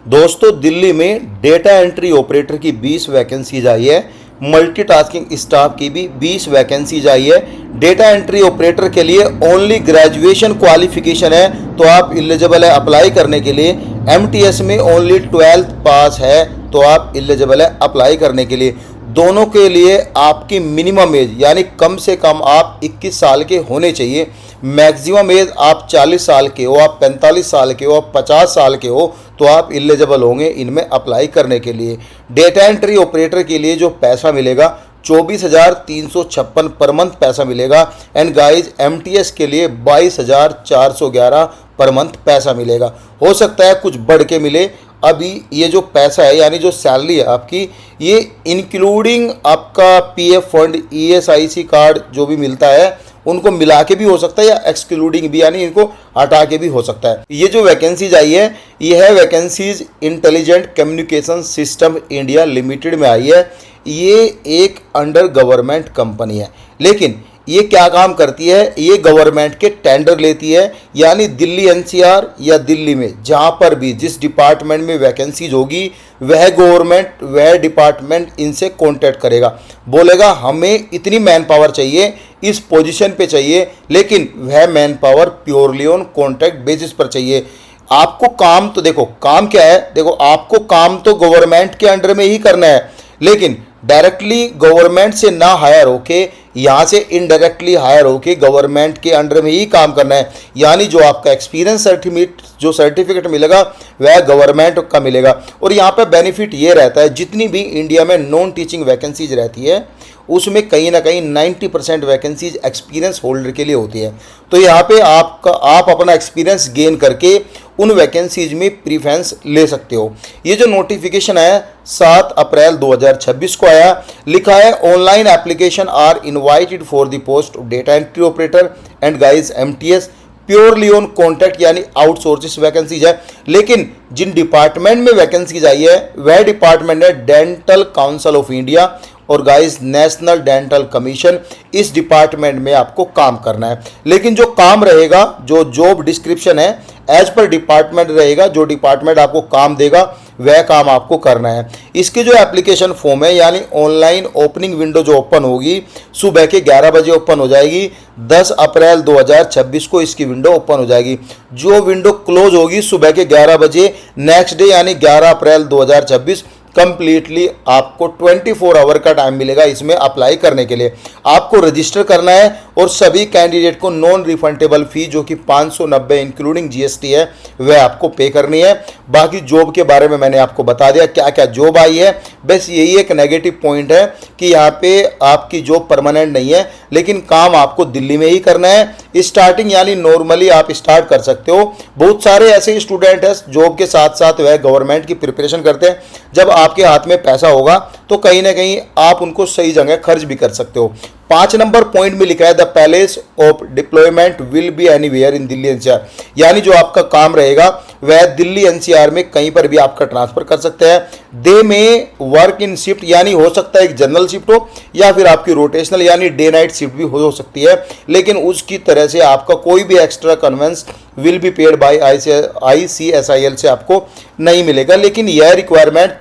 दोस्तों दिल्ली में data entry operator की 20 वैकेंसीज आई है। मल्टीटास्किंग स्टाफ की भी 20 वैकेंसीज आई है। डेटा एंट्री ऑपरेटर के लिए ओनली ग्रेजुएशन क्वालिफिकेशन है, तो आप एलिजिबल है अप्लाई करने के लिए। एमटीएस में ओनली 12th पास है, तो आप एलिजिबल है अप्लाई करने के लिए। दोनों के लिए आपकी मिनिमम एज यानी कम से कम आप 21 साल के होने चाहिए। मैक्सिमम एज आप 40 साल के हो, आप 45 साल के हो, आप 50 साल के हो, तो आप एलिजिबल होंगे इनमें अप्लाई करने के लिए। डेटा एंट्री ऑपरेटर के लिए जो पैसा मिलेगा 24,356 पर मंथ पैसा मिलेगा। एंड गाइज एमटीएस के लिए 22,411 पर मंथ पैसा मिलेगा। हो सकता है कुछ बढ़ के मिले। अभी ये जो पैसा है यानी जो सैलरी है आपकी, ये इंक्लूडिंग आपका पीएफ फंड, ईएसआईसी कार्ड जो भी मिलता है उनको मिला के भी हो सकता है, या एक्सक्लूडिंग भी यानी इनको हटा के भी हो सकता है। ये जो वैकेंसीज आई है ये है vacancies intelligent communication system India limited में आई है। ये एक अंडर गवर्नमेंट कंपनी है, लेकिन ये क्या काम करती है, ये गवर्नमेंट के टेंडर लेती है। यानी दिल्ली एनसीआर या दिल्ली में जहाँ पर भी जिस डिपार्टमेंट में वैकेंसीज होगी वह गवर्नमेंट वह डिपार्टमेंट इनसे कांटेक्ट करेगा, बोलेगा हमें इतनी मैन पावर चाहिए, इस पोजीशन पे चाहिए, लेकिन वह man power purely on contract basis पर चाहिए। आपको काम तो देखो, काम क्या है, देखो आपको काम तो गवर्नमेंट के अंडर में ही करना है, लेकिन डायरेक्टली गवर्नमेंट से ना हायर होके यहाँ से इनडायरेक्टली हायर होके गवर्नमेंट के अंडर में ही काम करना है। यानी जो आपका एक्सपीरियंस सर्टिफिकेट मिलेगा वह गवर्नमेंट का मिलेगा। और यहाँ पे बेनिफिट ये रहता है, जितनी भी इंडिया में नॉन टीचिंग वैकेंसीज रहती है उसमें कहीं ना कहीं 90% वैकेंसीज एक्सपीरियंस होल्डर के लिए होती है। तो यहाँ पे आप अपना एक्सपीरियंस गेन करके उन वैकेंसीज में प्रीफरेंस ले सकते हो। ये जो नोटिफिकेशन है 7 अप्रैल 2026 को आया। लिखा है online application are invited for the post of data entry operator and guys MTS purely on contract यानी आउटसोर्सिस वैकेंसीज है। लेकिन जिन डिपार्टमेंट में वैकेंसीज आई है वह डिपार्टमेंट है डेंटल काउंसिल ऑफ इंडिया और गाइस नेशनल डेंटल कमीशन। इस डिपार्टमेंट में आपको काम करना है, लेकिन जो काम रहेगा, जो जॉब डिस्क्रिप्शन है एज पर डिपार्टमेंट रहेगा। जो डिपार्टमेंट आपको काम देगा वह काम आपको करना है। इसकी जो एप्लीकेशन फॉर्म है यानी ऑनलाइन ओपनिंग विंडो जो ओपन होगी सुबह के 11 बजे ओपन हो जाएगी। 10 अप्रैल 2026 को इसकी विंडो ओपन हो जाएगी। जो विंडो क्लोज होगी सुबह के 11 बजे नेक्स्ट डे यानी 11 अप्रैल 2026 कंप्लीटली आपको 24 आवर का टाइम मिलेगा इसमें अप्लाई करने के लिए। आपको रजिस्टर करना है और सभी कैंडिडेट को नॉन रिफंडेबल फी जो कि 590 इंक्लूडिंग जीएसटी है वह आपको पे करनी है। बाकी जॉब के बारे में मैंने आपको बता दिया क्या क्या जॉब आई है। बस यही एक नेगेटिव पॉइंट है कि यहाँ पे आपकी जॉब परमानेंट नहीं है, लेकिन काम आपको दिल्ली में ही करना है। स्टार्टिंग यानी नॉर्मली आप स्टार्ट कर सकते हो। बहुत सारे ऐसे स्टूडेंट हैं जॉब के साथ साथ वह गवर्नमेंट की प्रिपरेशन करते हैं। जब आपके हाथ में पैसा होगा तो कहीं ना कहीं आप उनको सही जगह खर्च भी कर सकते हो। 5 नंबर पॉइंट में लिखा है the palace of deployment will be anywhere in Delhi NCR. यानी जो आपका काम रहेगा वह दिल्ली एनसीआर में कहीं पर भी आपका ट्रांसफर कर सकते हैं। दे में वर्क इन शिफ्ट यानी हो सकता है एक जनरल शिफ्ट हो या फिर आपकी रोटेशनल यानी डे नाइट शिफ्ट भी हो सकती है, लेकिन उसकी तरह से आपका कोई भी extra conveyance will be paid by ICSIL से आपको नहीं मिलेगा। लेकिन यह रिक्वायरमेंट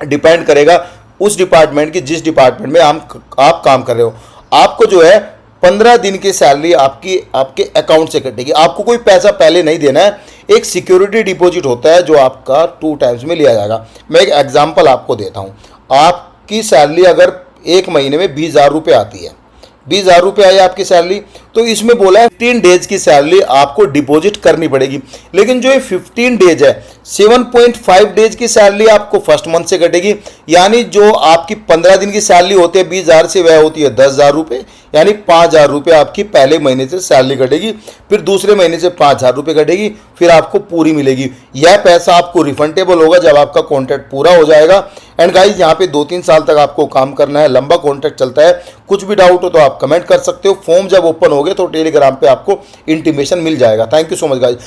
डिपेंड करेगा उस डिपार्टमेंट की जिस डिपार्टमेंट में आप काम कर रहे हो। आपको जो है 15 दिन की सैलरी आपके अकाउंट से कटेगी। आपको कोई पैसा पहले नहीं देना है। एक सिक्योरिटी डिपॉजिट होता है जो आपका 2 टाइम्स में लिया जाएगा। मैं एक एग्जांपल आपको देता हूँ। आपकी सैलरी अगर एक महीने में 20,000 रुपये आती है, 20,000 रुपये आई आपकी सैलरी, तो इसमें बोला है 15 डेज की सैलरी आपको डिपॉजिट करनी पड़ेगी। लेकिन जो ये 15 डेज है 7.5 डेज की सैलरी आपको फर्स्ट मंथ से कटेगी। यानी जो आपकी 15 दिन की सैलरी होती है 20,000 से वह होती है 10,000 रुपये, यानी 5,000 रुपये आपकी पहले महीने से सैलरी कटेगी, फिर दूसरे महीने से 5,000 रुपये कटेगी, फिर आपको पूरी मिलेगी। यह पैसा आपको रिफंडेबल होगा जब आपका कॉन्ट्रैक्ट पूरा हो जाएगा। एंड गाइज यहाँ पे 2-3 साल तक आपको काम करना है, लंबा कॉन्ट्रैक्ट चलता है। कुछ भी डाउट हो तो आप कमेंट कर सकते हो। फॉर्म जब ओपन हो गए तो टेलीग्राम पे आपको इंटीमेशन मिल जाएगा। Thank you so much guys.